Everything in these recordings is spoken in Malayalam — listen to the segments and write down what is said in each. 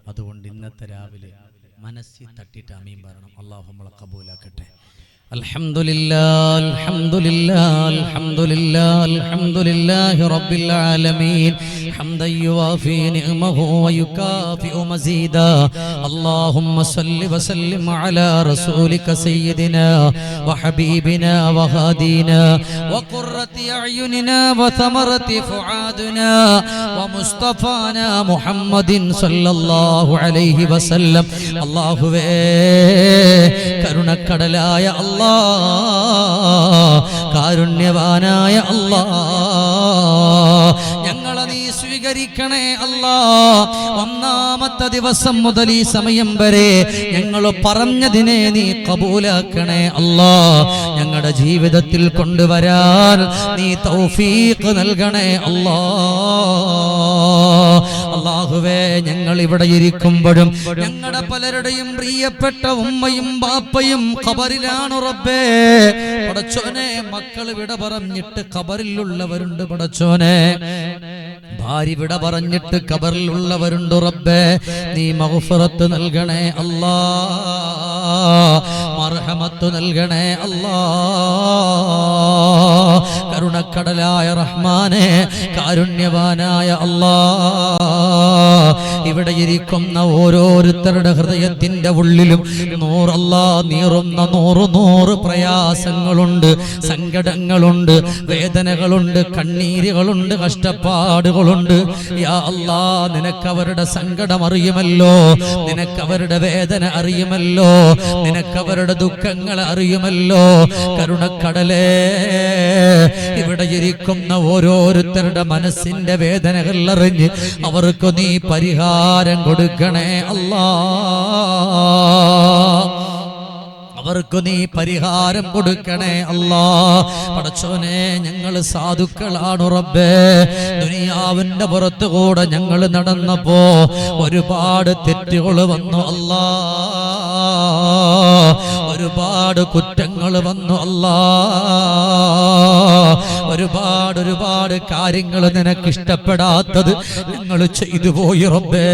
അതുകൊണ്ട് ഇന്നത്തെ രാവിലെ മനസ്സിൽ തട്ടിട്ട് ആമീൻ പറയണം. അല്ലാഹു നമ്മളെ ഖബൂലാക്കട്ടെ. അൽഹംദുലില്ലാഹ് അൽഹംദുലില്ലാഹ് അൽഹംദുലില്ലാഹ് അൽഹംദുലില്ലാഹി റബ്ബിൽ ആലമീൻ ഹംദൻ യുവാഫി നിഅമഹു വയുകാഫിഉ മസീദാ. അല്ലാഹുമ്മ സ്വല്ലി വസല്ലിം അലാ റസൂലിക സയ്യിദിനാ വഹബീബിനാ വഹാദീനാ വഖുറത്തി അയുനിനാ വതമറത്തി ഫുആദിനാ വമുസ്തഫാനാ മുഹമ്മദിൻ സല്ലല്ലാഹു അലൈഹി വസല്ലം. അല്ലാഹുവേ കരുണക്കടലായ അല്ലാഹ്, കാരുണ്യവാനായ അല്ലാഹ്, ഞങ്ങളെ നീ സ്വീകരിക്കണേ അല്ലാഹ്. ഒന്നാമത്തെ ദിവസം മുതൽ ഈ സമയം വരെ ഞങ്ങൾ പറഞ്ഞതിനെ നീ കബൂലാക്കണേ അല്ലാഹ്. ഞങ്ങളുടെ ജീവിതത്തിൽ കൊണ്ടുവരാൻ നീ തൗഫീഖ് നൽകണേ അല്ലാഹ്. അല്ലാഹുവേ, ഞങ്ങൾ ഇവിടെ ഇരിക്കുമ്പോഴും ഞങ്ങളുടെ പലരുടെയും പ്രിയപ്പെട്ട ഉമ്മയും ബാപ്പയും ഖബറിലാണ് റബ്ബേ. പടച്ചോനെ, മക്കൾ വിട പറഞ്ഞിട്ട് ഖബറിലുള്ളവരുണ്ട് പടച്ചോനെ. ഭാര്യ വിട പറഞ്ഞിട്ട് ഖബറിലുള്ളവരുണ്ട് റബ്ബേ. നീ മഗ്ഫിറത്ത് നൽകണേ അല്ലാഹ്, മർഹമത്ത് നൽകണേ അല്ലാഹ്. കരുണക്കടലായ റഹ്മാനെ, കാരുണ്യവാനായ അല്ലാഹ്, ഇവിടെ ഇരിക്കുന്ന ഓരോരുത്തരുടെ ഹൃദയത്തിന്റെ ഉള്ളിലും നീറുന്ന നൂറ് പ്രയാസങ്ങളുണ്ട്, സങ്കടങ്ങളുണ്ട്, വേദനകളുണ്ട്, കണ്ണീരുകളുണ്ട്, കഷ്ടപ്പാടുകളുണ്ട്. യാ അല്ലാഹ്, നിനക്കവരുടെ സങ്കടം അറിയുമല്ലോ, നിനക്കവരുടെ വേദന അറിയുമല്ലോ, നിനക്കവരുടെ ദുഃഖങ്ങൾ അറിയുമല്ലോ. കരുണക്കടലേ, ഇവിടെ ഇരിക്കുന്ന ഓരോരുത്തരുടെ മനസ്സിന്റെ വേദനകൾ അറിഞ്ഞ് അവർക്ക് നീ പരിഹാരം കൊടുക്കണേ അല്ലാഹ്, അവർക്ക് നീ പരിഹാരം കൊടുക്കണേ അല്ലാഹ്. പടച്ചോനെ, ഞങ്ങൾ സാധുക്കളാണ് റബ്ബേ. ദുനിയാവിന്റെ പുറത്തു കൂടെ ഞങ്ങൾ നടന്നപ്പോ ഒരുപാട് തെറ്റുകൾ വന്നു അല്ലാഹ്, ഒരുപാട് കുറ്റങ്ങൾ വന്നു അല്ലാഹ്, ഒരുപാട് കാര്യങ്ങൾ നിനക്ക് ഇഷ്ടപ്പെടാത്തത് ഞങ്ങൾ ചെയ്തു പോയി റബ്ബേ.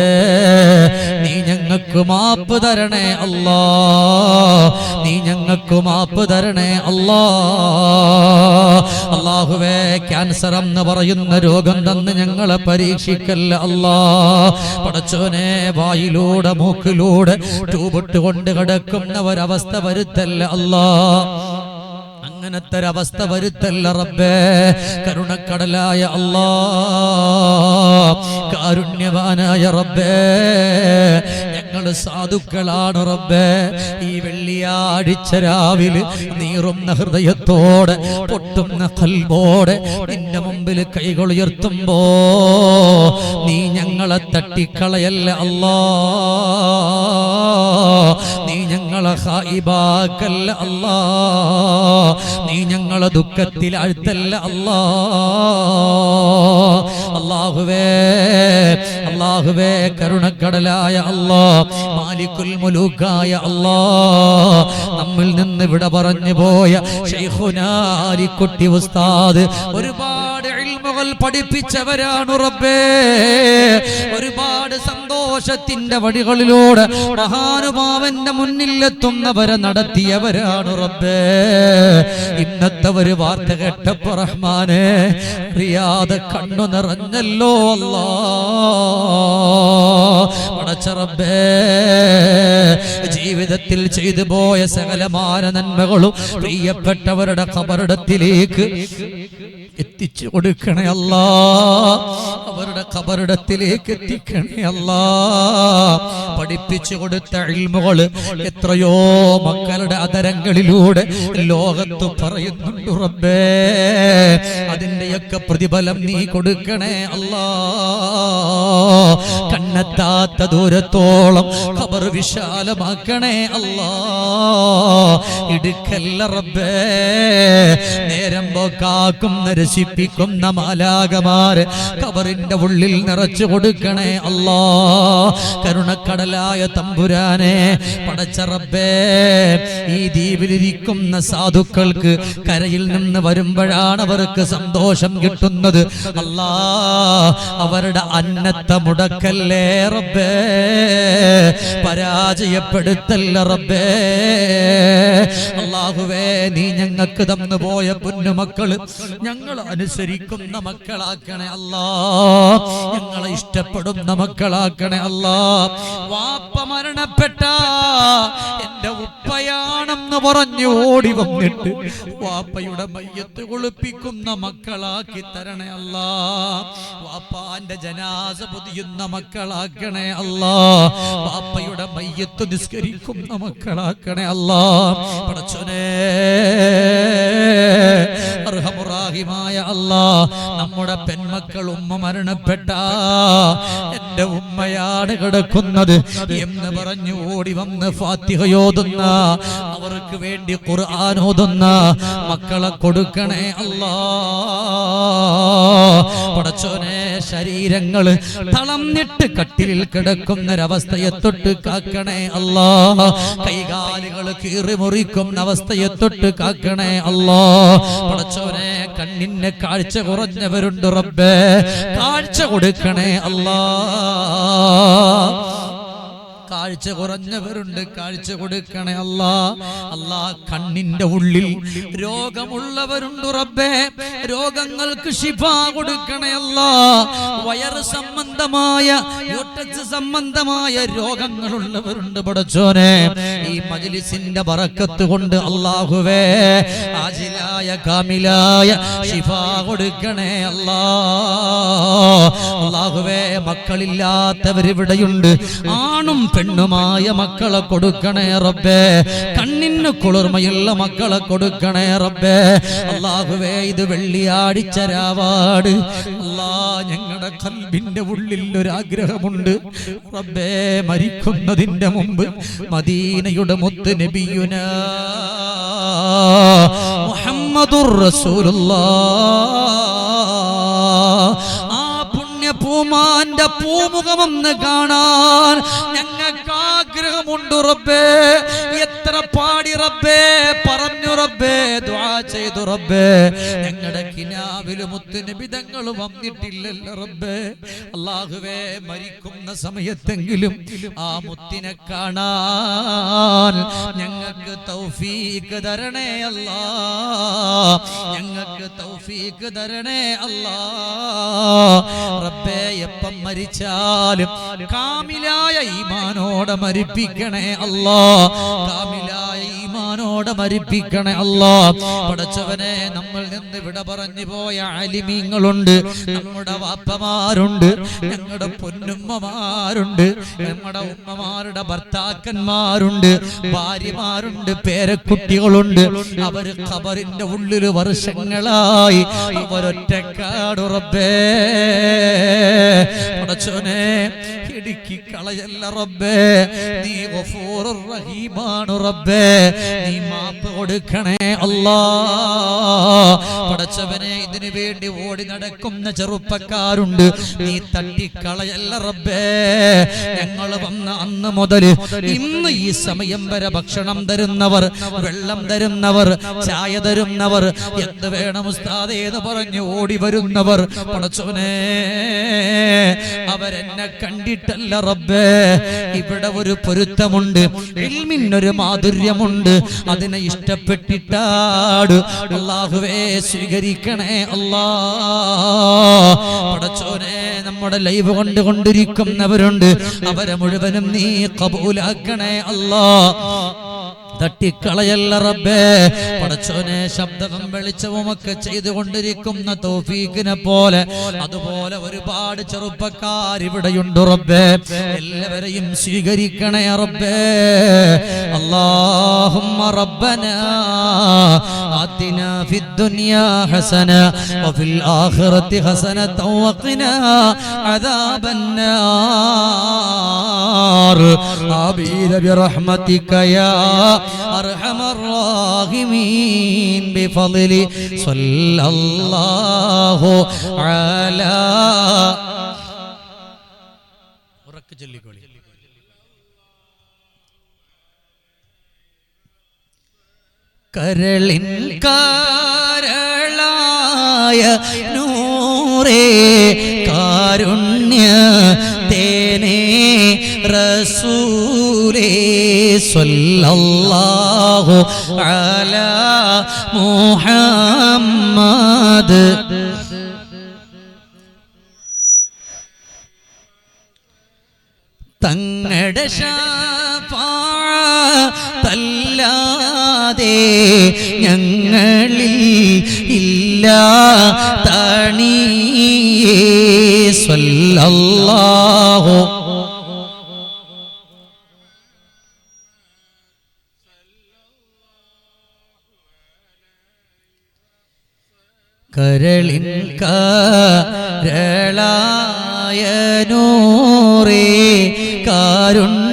നീ ഞങ്ങൾക്ക് മാപ്പ് തരണേ അല്ലാഹ്, നീ ഞങ്ങൾക്ക് മാപ്പ് തരണേ അല്ലാഹ്. അല്ലാഹുവേ, ക്യാൻസർ എന്ന് പറയുന്ന രോഗം തന്ന് ഞങ്ങളെ പരീക്ഷിക്കല്ല അല്ലാഹ്. പടച്ചോനെ, വായിലൂടെ മൂക്കിലൂടെ ട്യൂബിട്ട് കൊണ്ട് കിടക്കുന്ന ഒരവസ്ഥ വരുത്തല്ല അല്ലാഹ്, അങ്ങനത്തെ ഒരവസ്ഥ വരുത്തല്ല റബ്ബേ. കരുണക്കടലായ അല്ലാഹ്, കാരുണ്യവാനായ റബ്ബേ, ഞങ്ങൾ സാധുക്കളാണ് റബ്ബേ. ഈ വെള്ളിയാഴ്ച രാവിലെ നീറുന്ന ഹൃദയത്തോടെ, പൊട്ടുന്ന ഖൽബോടെ നിന്റെ മുമ്പിൽ കൈകൾ ഉയർത്തുമ്പോ നീ ഞങ്ങളെ തട്ടിക്കളയല്ല അല്ലാഹ്, നീ ഞങ്ങളെ ഖായിബാക്കല്ല അല്ലാഹ്, നീ ഞങ്ങളെ ദുഃഖത്തിൽ ആഴ്ത്തല്ല അല്ലാഹ്. അല്ലാഹുവേ, കരുണക്കടലായ അല്ലാഹ്, മാലിക്കുൽ മുലൂക്കായ അല്ലാഹ്, നമ്മിൽ നിന്ന് വിട പറഞ്ഞു പോയ ശൈഖുനാ ആലിക്കുട്ടി ഉസ്താദ് ഒരുപാട് ഇൽമുകൾ പഠിപ്പിച്ചവരാണ് റബ്ബേ. ഒരുപാട് സന്തോഷത്തിന്റെ വഴികളിലൂടെ മഹാനുഭാവന്റെ മുന്നിലെത്തുന്നവരെ നടത്തിയവരാണ് റബ്ബേ. ഇന്നത്തെ ഒരു വാർത്ത കേട്ടപ്പോ റഹ്മാനെ, അറിയാതെ കണ്ണു നിറഞ്ഞല്ലോ അല്ലാഹ്. പടച്ച റബ്ബേ, ജീവിതത്തിൽ ചെയ്തു പോയ സകലമാന നന്മകളും പ്രിയപ്പെട്ടവരുടെ ഖബറിടത്തിലേക്ക് എത്തിച്ചു കൊടുക്കണേ അല്ലാഹ്, അവരുടെ ഖബറിടത്തിലേക്ക് എത്തിക്കണേ അല്ലാഹ്. പഠിപ്പിച്ചു കൊടുത്ത ഇൽമുകൾ എത്രയോ മക്കളുടെ അതരങ്ങളിലൂടെ ലോകത്ത് പറയുന്നുണ്ട് റബ്ബേ. അതിന്റെയൊക്കെ പ്രതിഫലം നീ കൊടുക്കണേ അല്ലാഹ്. കണ്ണെത്താത്ത ദൂരത്തോളം ഖബർ വിശാലമാക്കണേ അല്ലാഹ്. ഇടുക്കല്ല റബ്ബേ, നേരം പോക്കാക്കും നരസിപ്പിക്കുന്ന മാലാകമാരെ ഖബറിന്റെ ഉള്ളിൽ നിറച്ചു കൊടുക്കണേ അല്ലാഹ്. കരുണക്കടലായ തമ്പുരാനെ, പടച്ച റബ്ബേ, ഈ ദ്വീപിലിരിക്കുന്ന സാധുക്കൾക്ക് കരയിൽ നിന്ന് വരുമ്പോഴാണ് അവർക്ക് സന്തോഷം കിട്ടുന്നത് അല്ലാഹ്. അവരുടെ അന്നത്തെ മുടക്കല്ലേ റബ്ബേ. പരാജയപ്പെടുത്തല്ല റബ്ബേ. അല്ലാഹുവേ, നീ ഞങ്ങൾക്ക് തന്നു പോയ പൊന്നുമക്കള് ഞങ്ങൾ അനുസരിക്കുന്ന മക്കളാക്കണേ അല്ലാ. ഞങ്ങളെ ഇഷ്ടപ്പെടുന്ന മക്കളാക്കണേ അല്ലാ. വാപ്പ മരണപ്പെട്ട എന്റെ ഉപ്പയാണെന്ന് പറഞ്ഞു ഓടി വന്നിട്ട് വാപ്പയുടെ മയ്യത്ത് കുളിപ്പിക്കുന്ന മക്കളാക്കി തരണേ അല്ലാ. വാപ്പാന്റെ ജനാസ പൊതിയുന്ന മക്കളാക്കണേ അല്ലാ. വാപ്പയുടെ മയ്യത്ത് നിസ്കരിക്കുന്ന മക്കളാക്കണേ അല്ലാ. പടച്ചോനേ, അർഹമുറാഹിമായ അല്ലാ, നമ്മുടെ പെൺമക്കൾ ഉമ്മ മരണപ്പെട്ട എന്റെ ഉമ്മയാണ് കിടക്കുന്നത് എന്ന് പറഞ്ഞു ഓടി വന്ന് ഫാത്തിഹയോതുന്ന, അവർക്ക് വേണ്ടി ഖുർആൻ ഓതുന്ന മക്കളെ കൊടുക്കണേ അല്ലാ. പടച്ചോനെ, ശരീരങ്ങൾ തളർന്നിട്ട് കട്ടിലിൽ കിടക്കുന്നൊരവസ്ഥയെ തൊട്ട് കാക്കണേ അല്ലാ. കൈകാലുകൾ കീറി മുറിക്കുന്ന അവസ്ഥയെ തൊട്ട് കാക്കണേ അല്ലാ. പടച്ചോനെ, കണ്ണിന് കാഴ്ച കുറഞ്ഞവരുണ്ട് റബ്ബേ, കാഴ്ച കൊടുക്കണേ അല്ലാ. കാഴ്ച കുറഞ്ഞവരുണ്ട്, കാഴ്ച കൊടുക്കണേ അല്ലാ. അല്ലാ, കണ്ണിന്റെ ഉള്ളിൽ രോഗമുള്ളവരുണ്ട് റബ്ബേ, രോഗങ്ങൾക്ക് ശിഫ കൊടുക്കണേ അല്ലാ. വയറ് സംബന്ധമായ, യൂട്ടസ് സംബന്ധമായ രോഗങ്ങളുള്ളവരുണ്ട് പടച്ചോനെ. ഈ മജ്ലിസിന്റെ ബറക്കത്ത് കൊണ്ട് അല്ലാഹുവേ, ആജിലായ കാമിലായ ശിഫ കൊടുക്കണേ അല്ലാ. അല്ലാഹുവേ, മക്കളില്ലാത്തവരിവിടെയുണ്ട്, ആണും പെണ്ണുമായ മക്കളെ കൊടുക്കണേ റബ്ബേ. കണ്ണിന് കുളിർമയുള്ള മക്കളെ കൊടുക്കണേ റബ്ബേ. അല്ലാഹുവേ, ഇത് വെള്ളിയാഴ്ച രാവാട് അല്ലാ, ഞങ്ങളുടെ ഖൽബിന്റെ ഉള്ളിൽ ഒരാഗ്രഹമുണ്ട് റബ്ബേ, മരിക്കുന്നതിന്റെ മുമ്പ് മദീനയുടെ മുത്ത് നബിയുനാ മുഹമ്മദുർ റസൂലുള്ളാഹ്, പൂമാന്റെ പൂമുഖമെന്ന് കാണാൻ ഞങ്ങൾക്ക് ആഗ്രഹമുണ്ട് റബ്ബേ. എത്ര പാടി റബ്ബേ, പറഞ്ഞു റബ്ബേ, ദുആ ചെയ്തു റബ്ബേ, ഞങ്ങളുടെ കിനാവില് മുത്തുനബി തങ്ങൾ വന്നിട്ടില്ലല്ലോ റബ്ബേ. അല്ലാഹുവേ, മരിക്കുന്ന സമയത്തെങ്കിലും ആ മുത്തിനെ കാണാൻ ഞങ്ങൾക്ക് തൗഫീഖ് തരണേ അല്ലാ. ഞങ്ങൾക്ക് തൗഫീഖ് തരണേ അല്ലാ റബ്ബേ. എപ്പം മരിച്ചാലും കാമിലായ ഈമാനോടെ മരിപ്പിക്കണേ അല്ലാ. കാമിലായ ഈമാനോടെ മരിപ്പിക്കണേ അല്ലാ. പടച്ചവനെ, നമ്മൾ നിന്ന് വിട പറഞ്ഞു പോയ ആലിമീങ്ങളുണ്ട്, നമ്മുടെ വാപ്പമാരുണ്ട്, ഞങ്ങളുടെ പൊന്നുമ്മമാരുണ്ട്, നമ്മുടെ ഉമ്മമാരുടെ ഭർത്താക്കന്മാരുണ്ട്, ഭാര്യമാരുണ്ട്, പേരക്കുട്ടികളുണ്ട്. അവര് ഖബറിന്റെ ഉള്ളിൽ വർഷങ്ങളായി അവരൊറ്റക്കാട് റബ്ബേ. പടച്ചോനെ, ഇടുക്കി കളയല്ല റബ്ബേ, നീ ഗഫൂറുർ റഹീമാണ് റബ്ബേ, നീ മാപ്പ് കൊടുക്കണേ അല്ലാ. പടച്ചവനെ, ഇതിനു വേണ്ടി ഓടി നടക്കുന്ന ചെറുപ്പക്കാരുണ്ട്, നീ തട്ടിക്കളയല്ല റബ്ബേ. ഞങ്ങൾ വന്ന അന്ന് മുതൽ ഇന്ന് ഈ സമയം വരെ ഭക്ഷണം തരുന്നവർ, വെള്ളം തരുന്നവർ, ചായ തരുന്നവർ, എന്ത് വേണം ഉസ്താദേ എന്ന് പറഞ്ഞു ഓടി വരുന്നവർ, പടച്ചവനെ, അവരെന്നെ കണ്ടിട്ടല്ല റബ്ബേ. ഇവിടെ ഒരു പൊരുത്തമുണ്ട്, ഇൽമിനൊരു മാധുര്യമുണ്ട്, അതിനെ ഇഷ്ടപ്പെട്ടിട്ടാട് അല്ലാഹുവേ സ്വീകരിക്കണേ അല്ലാ. പടച്ചോനെ, നമ്മുടെ ലൈവ് കൊണ്ടിരിക്കുന്നവരുണ്ട്, അവരെ മുഴുവനും നീ ഖബൂലാക്കണേ അല്ലാ. തട്ടിക്കളയല്ല റബ്ബേ. പടച്ചോനെ, ശബ്ദവും വെളിച്ചവും ഒക്കെ ചെയ്തുകൊണ്ടിരിക്കുന്ന തൗഫീഖിനെ പോലെ അതുപോലെ ഒരുപാട് ചെറുപ്പക്കാർ ഇവിടെയുണ്ട് റബ്ബേ. എല്ലാവരെയും സ്വീകരിക്കണേ റബ്ബേ. അല്ലാഹുമ്മ റബ്ബനാ ആതിനാ ഫിദ്ദുനിയാ ഹസന വഫിൽ ആഖിറതി ഹസനത വഖിനാ അദാബന്നാർ. ആമീൻ ബിറഹ്മതിക യാ അർഹമർ റഹീമീൻ ബിഫളലി സ്വല്ലല്ലാഹു അലാ. ഉറക്കെ ചൊല്ലിക്കോളി. കരളിൻ കാരളായ നൂറേ കാരുണ്യ തേനേ റസൂലേ സ്വല്ലല്ലാഹു അലാ മുഹമ്മദ്. തങ്ങളുടെ ശഫാഅത്തല്ലാതെ ഞങ്ങളിൽ ഇല്ല തണിയേ സ്വല്ലല്ലാഹു കരളിൻ കരളായ നൂറേ കാരുണ്യ